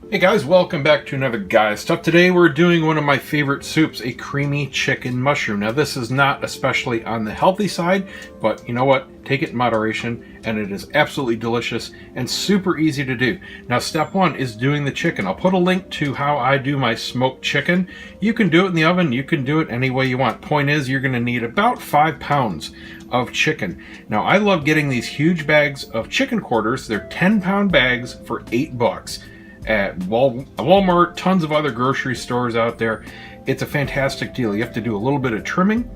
Hey guys, welcome back to another Guys Stuff. Today we're doing one of my favorite soups, a creamy chicken mushroom. Now this is not especially on the healthy side, but you know what? Take it in moderation, and it is absolutely delicious and super easy to do. Now step one is doing the chicken. I'll put a link to how I do my smoked chicken. You can do it in the oven, you can do it any way you want. Point is, you're gonna need about 5 pounds of chicken. Now I love getting these huge bags of chicken quarters. They're 10-pound bags for $8. At Walmart, tons of other grocery stores out there. It's a fantastic deal. You have to do a little bit of trimming,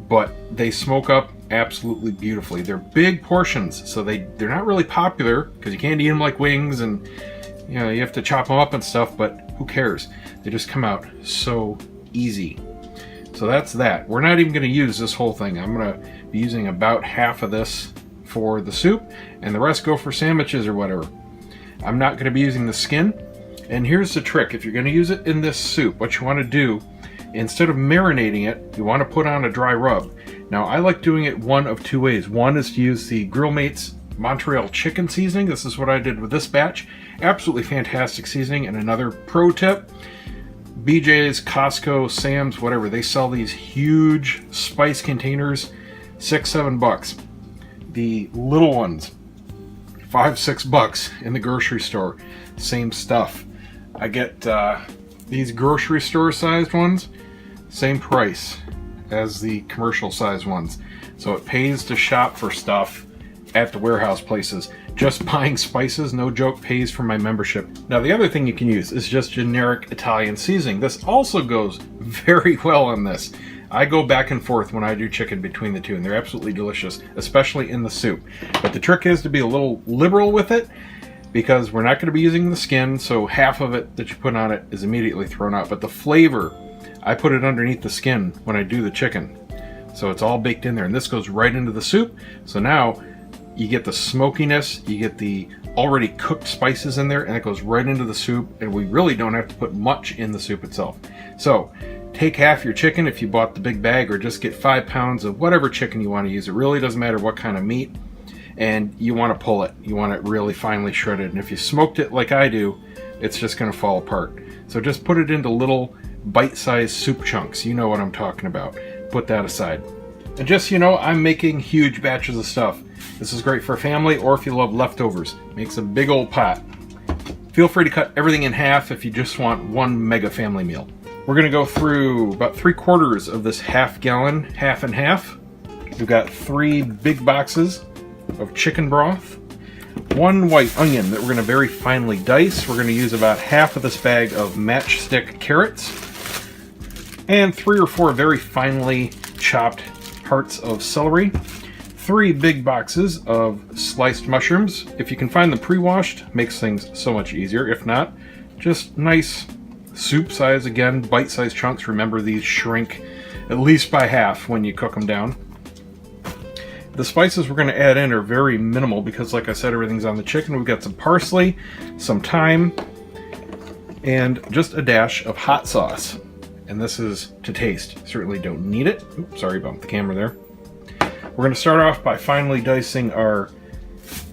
but they smoke up absolutely beautifully. They're big portions, so they're not really popular because you can't eat them like wings, and you know, you have to chop them up and stuff, but who cares? They just come out so easy. So that's that. We're not even going to use this whole thing. I'm going to be using about half of this for the soup, and the rest go for sandwiches or whatever. I'm not going to be using the skin. And here's the trick. If you're going to use it in this soup, what you want to do, instead of marinating it, you want to put on a dry rub. Now, I like doing it one of two ways. One is to use the Grill Mates Montreal chicken seasoning. This is what I did with this batch. Absolutely fantastic seasoning. And another pro tip, BJ's, Costco, Sam's, whatever, they sell these huge spice containers, $6-7. The little ones, $5-6 in the grocery store. Same stuff. I get these grocery store sized ones, same price as the commercial sized ones. So it pays to shop for stuff at the warehouse places. Just buying spices, no joke, pays for my membership. Now the other thing you can use is just generic Italian seasoning. This also goes very well on this. I go back and forth when I do chicken between the two, and they're absolutely delicious, especially in the soup. But the trick is to be a little liberal with it, because we're not going to be using the skin, so half of it that you put on it is immediately thrown out. But the flavor, I put it underneath the skin when I do the chicken. So it's all baked in there, and this goes right into the soup. So now you get the smokiness, you get the already cooked spices in there, and it goes right into the soup, and we really don't have to put much in the soup itself. So take half your chicken if you bought the big bag, or just get 5 pounds of whatever chicken you want to use. It really doesn't matter what kind of meat, and you want to pull it. You want it really finely shredded, and if you smoked it like I do, it's just going to fall apart. So just put it into little bite-sized soup chunks. You know what I'm talking about. Put that aside. And just so you know, I'm making huge batches of stuff. This is great for a family, or if you love leftovers. Makes a big old pot. Feel free to cut everything in half if you just want one mega family meal. We're going to go through about 3/4 of this half-gallon, half and half. We've got 3 big boxes of chicken broth, 1 white onion that we're going to very finely dice. We're going to use about half of this bag of matchstick carrots, and 3 or 4 very finely chopped hearts of celery, 3 big boxes of sliced mushrooms. If you can find them pre-washed, makes things so much easier. If not, just nice soup size, again, bite-sized chunks. Remember, these shrink at least by half when you cook them down. The spices we're going to add in are very minimal because, like I said, everything's on the chicken. We've got some parsley, some thyme, and just a dash of hot sauce. And this is to taste. Certainly don't need it. Oops, sorry, bumped the camera there. We're going to start off by finely dicing our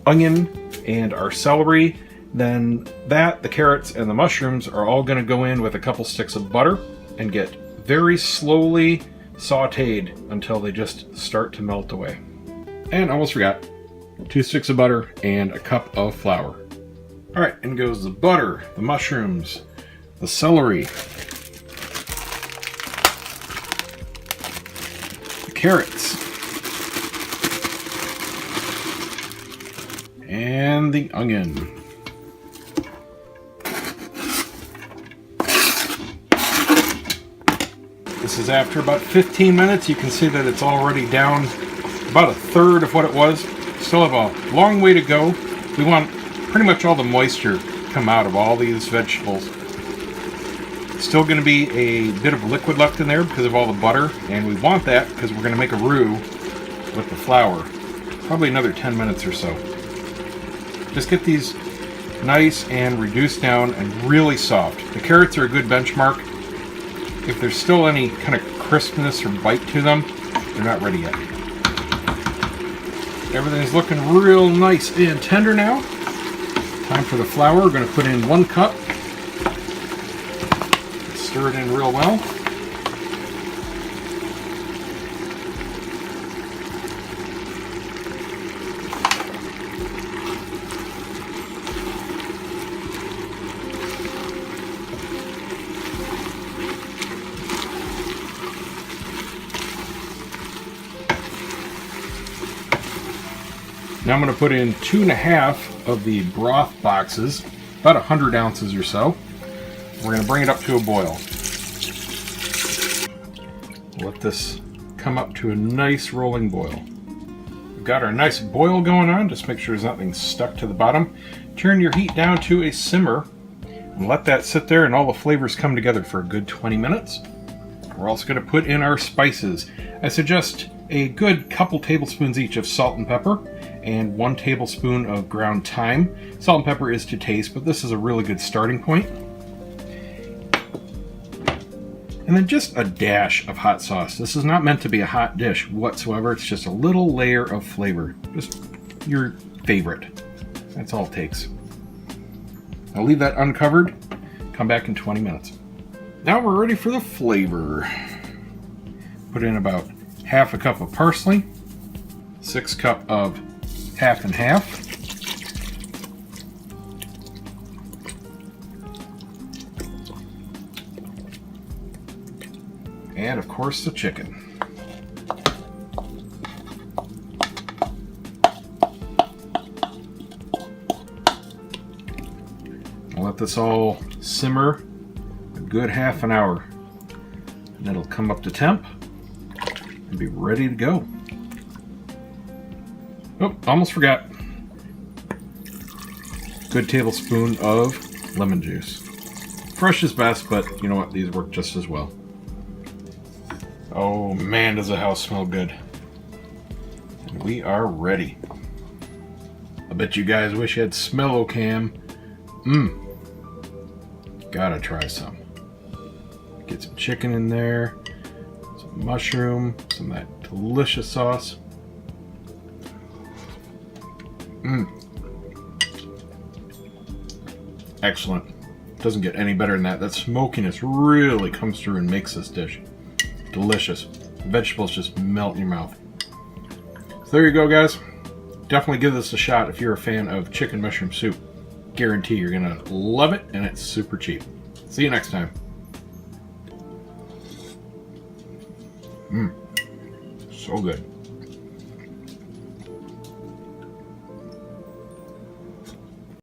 onion and our celery. Then the carrots and the mushrooms are all going to go in with a couple sticks of butter and get very slowly sauteed until they just start to melt away. And almost forgot, 2 sticks of butter and a cup of flour. All right, in goes the butter, the mushrooms, the celery, the carrots, and the onion. This is after about 15 minutes. You can see that it's already down about 1/3 of what it was. Still have a long way to go. We want pretty much all the moisture come out of all these vegetables. Still going to be a bit of liquid left in there because of all the butter, and we want that because we're going to make a roux with the flour. Probably another 10 minutes or so. Just get these nice and reduced down and really soft. The carrots are a good benchmark. If there's still any kind of crispness or bite to them, they're not ready yet. Everything's looking real nice and tender now. Time for the flour. We're going to put in 1 cup. Stir it in real well. Now I'm going to put in 2.5 of the broth boxes, about 100 ounces or so. We're going to bring it up to a boil. Let this come up to a nice rolling boil. We've got our nice boil going on. Just make sure there's nothing stuck to the bottom. Turn your heat down to a simmer and let that sit there and all the flavors come together for a good 20 minutes. We're also going to put in our spices. I suggest a good couple tablespoons each of salt and pepper and 1 tablespoon of ground thyme. Salt and pepper is to taste, but this is a really good starting point. And then just a dash of hot sauce. This is not meant to be a hot dish whatsoever. It's just a little layer of flavor. Just your favorite. That's all it takes. I'll leave that uncovered. Come back in 20 minutes. Now we're ready for the flavor. Put in about 1/2 cup of parsley, 6 cup of 1/2 and 1/2. And of course the chicken. I'll let this all simmer a good 1/2 hour. And it'll come up to temp and be ready to go. Oh, almost forgot. Good tablespoon of lemon juice. Fresh is best, but you know what? These work just as well. Oh man, does the house smell good. And we are ready. I bet you guys wish you had Smell-O-Cam. Gotta try some. Get some chicken in there, some mushroom, some of that delicious sauce. Excellent. Doesn't get any better than that. That smokiness really comes through and makes this dish delicious. Vegetables just melt in your mouth. So there you go, guys. Definitely give this a shot if you're a fan of chicken mushroom soup. Guarantee you're gonna love it, and it's super cheap. See you next time. So good.